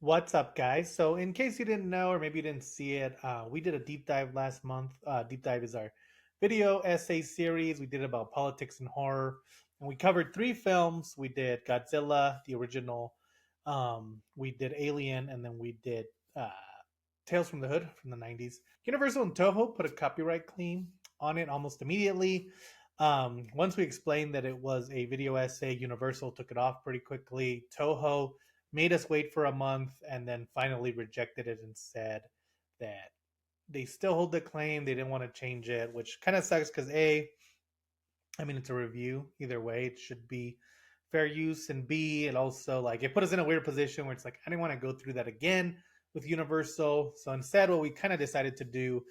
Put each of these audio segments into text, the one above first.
What's up, guys? So, in case you didn't know, or maybe you didn't see it, we did a deep dive last month. Deep dive is our video essay series. We did about politics and horror, and we covered three films. We did Godzilla, the original. We did Alien, and then we did uh, Tales from the Hood from the '90s. Universal and Toho put a copyright claim on it almost immediately. Once we explained that it was a video essay, Universal took it off pretty quickly. Toho made us wait for a month and then finally rejected it and said that they still hold the claim. They didn't want to change it, which kind of sucks because I mean, it's a review. Either way, it should be fair use. And B, it also like it put us in a weird position where it's like I didn't want to go through that again with Universal. So instead, what we kind of decided to do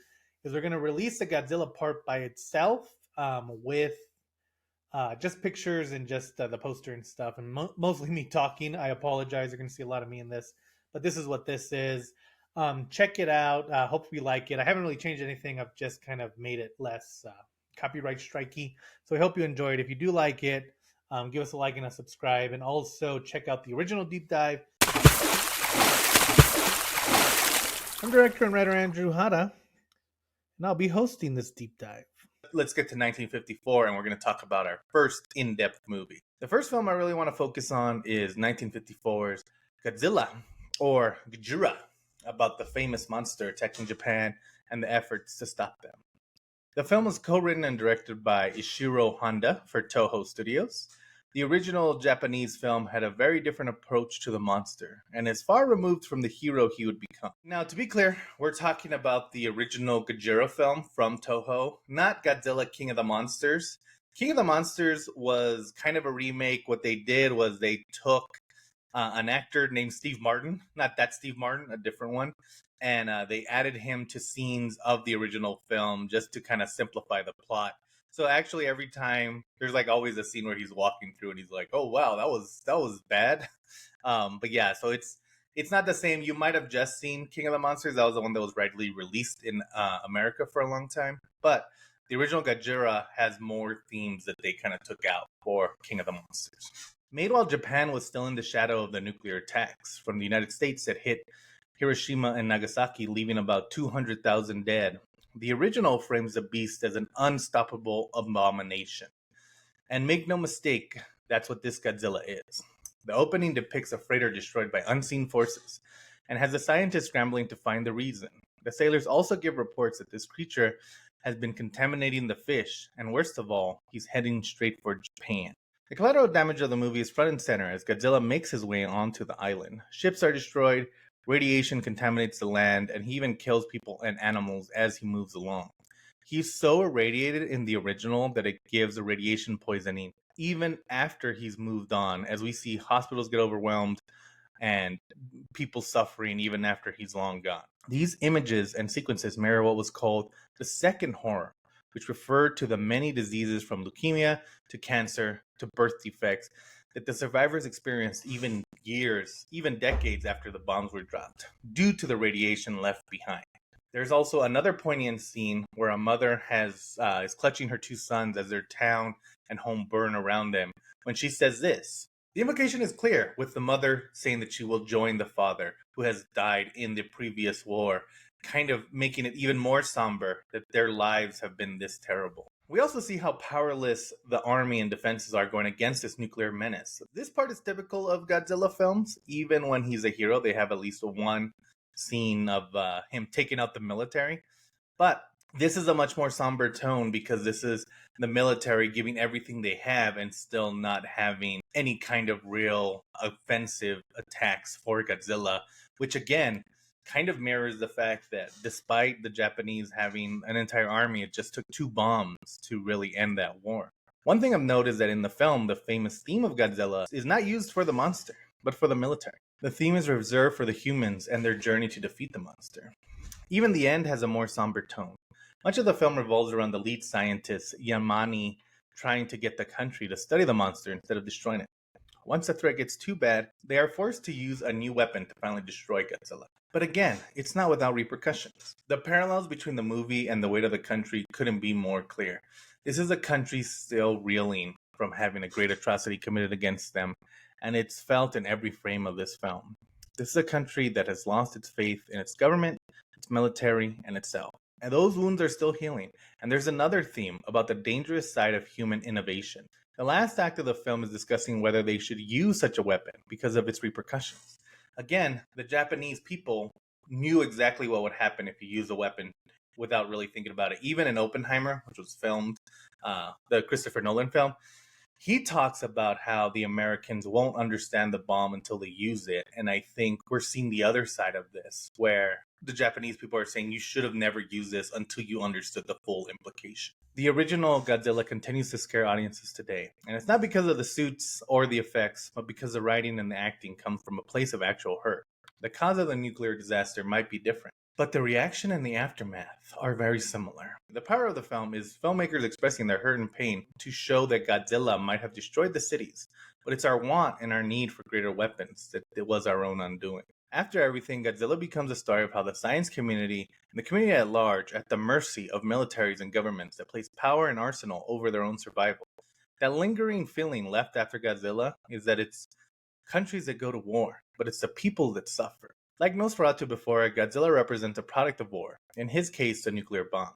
is we're going to release the Godzilla part by itself with just pictures and just the poster and stuff, and mostly me talking. I apologize. You're going to see a lot of me in this, but this is what this is. Check it out. Hope you like it. I haven't really changed anything. I've just kind of made it less copyright strikey. So I hope you enjoy it. If you do like it, give us a like and a subscribe, and also check out the original deep dive. I'm director and writer Andrew Hada, and I'll be hosting this deep dive. Let's get to 1954 and we're going to talk about our first in-depth movie. The first film I really want to focus on is 1954's Godzilla, or Gojira, about the famous monster attacking Japan and the efforts to stop them. The film was co-written and directed by Ishiro Honda for Toho Studios. The original Japanese film had a very different approach to the monster, and is far removed from the hero he would become. Now, to be clear, we're talking about the original Gojira film from Toho, not Godzilla King of the Monsters. King of the Monsters was kind of a remake. What they did was they took an actor named Steve Martin, not that Steve Martin, a different one, and they added him to scenes of the original film just to kind of simplify the plot. So actually, every time there's like always a scene where he's walking through and he's like, "Oh wow, that was bad." But yeah, so it's not the same. You might have just seen King of the Monsters. That was the one that was rightly released in America for a long time. But the original Gojira has more themes that they kind of took out for King of the Monsters. Made while Japan was still in the shadow of the nuclear attacks from the United States that hit Hiroshima and Nagasaki, leaving about 200,000 dead, the original frames the beast as an unstoppable abomination. And make no mistake, that's what this Godzilla is. The opening depicts a freighter destroyed by unseen forces and has the scientists scrambling to find the reason. The sailors also give reports that this creature has been contaminating the fish, and worst of all, he's heading straight for Japan. The collateral damage of the movie is front and center as Godzilla makes his way onto the island. Ships are destroyed, radiation contaminates the land, and he even kills people and animals as he moves along. He's so irradiated in the original that it gives a radiation poisoning even after he's moved on, as we see hospitals get overwhelmed and people suffering even after he's long gone. These images and sequences mirror what was called the second horror, which referred to the many diseases from leukemia to cancer to birth defects that the survivors experienced even years, even decades after the bombs were dropped, due to the radiation left behind. There's also another poignant scene where a mother is clutching her two sons as their town and home burn around them when she says this. The implication is clear, with the mother saying that she will join the father who has died in the previous war, kind of making it even more somber that their lives have been this terrible. We also see how powerless the army and defenses are going against this nuclear menace. This part is typical of Godzilla films. Even when he's a hero, they have at least one scene of him taking out the military. But this is a much more somber tone because this is the military giving everything they have and still not having any kind of real offensive attacks for Godzilla, which again kind of mirrors the fact that despite the Japanese having an entire army, it just took two bombs to really end that war. One thing I've noticed is that in the film, the famous theme of Godzilla is not used for the monster, but for the military. The theme is reserved for the humans and their journey to defeat the monster. Even the end has a more somber tone. Much of the film revolves around the lead scientist, Yamane, trying to get the country to study the monster instead of destroying it. Once the threat gets too bad, they are forced to use a new weapon to finally destroy Godzilla. But again, it's not without repercussions. The parallels between the movie and the weight of the country couldn't be more clear. This is a country still reeling from having a great atrocity committed against them, and it's felt in every frame of this film. This is a country that has lost its faith in its government, its military, and itself. And those wounds are still healing. And there's another theme about the dangerous side of human innovation. The last act of the film is discussing whether they should use such a weapon because of its repercussions. Again, the Japanese people knew exactly what would happen if you use a weapon without really thinking about it. Even in Oppenheimer, which was filmed, the Christopher Nolan film, he talks about how the Americans won't understand the bomb until they use it. And I think we're seeing the other side of this, where the Japanese people are saying you should have never used this until you understood the full implication. The original Godzilla continues to scare audiences today. And it's not because of the suits or the effects, but because the writing and the acting come from a place of actual hurt. The cause of the nuclear disaster might be different, but the reaction and the aftermath are very similar. The power of the film is filmmakers expressing their hurt and pain to show that Godzilla might have destroyed the cities, but it's our want and our need for greater weapons that it was our own undoing. After everything, Godzilla becomes a story of how the science community and the community at large are at the mercy of militaries and governments that place power and arsenal over their own survival. That lingering feeling left after Godzilla is that it's countries that go to war, but it's the people that suffer. Like Nosferatu before, Godzilla represents a product of war, in his case, the nuclear bomb.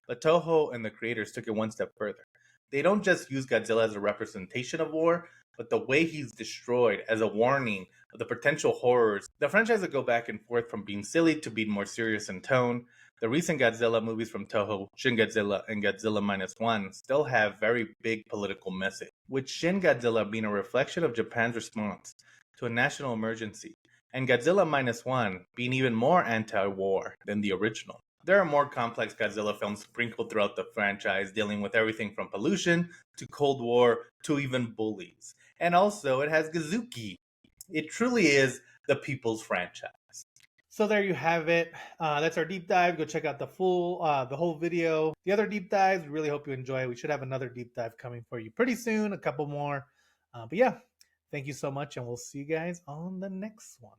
But Toho and the creators took it one step further. They don't just use Godzilla as a representation of war, but the way he's destroyed as a warning of the potential horrors. The franchise would go back and forth from being silly to being more serious in tone. The recent Godzilla movies from Toho, Shin Godzilla and Godzilla Minus One, still have very big political message, with Shin Godzilla being a reflection of Japan's response to a national emergency, and Godzilla Minus One being even more anti-war than the original. There are more complex Godzilla films sprinkled throughout the franchise, dealing with everything from pollution to Cold War to even bullies. And also, it has Gazuki. It truly is the people's franchise. So there you have it. That's our deep dive. Go check out the whole video. The other deep dives. We really hope you enjoy it. We should have another deep dive coming for you pretty soon. A couple more. But yeah, thank you so much, and we'll see you guys on the next one.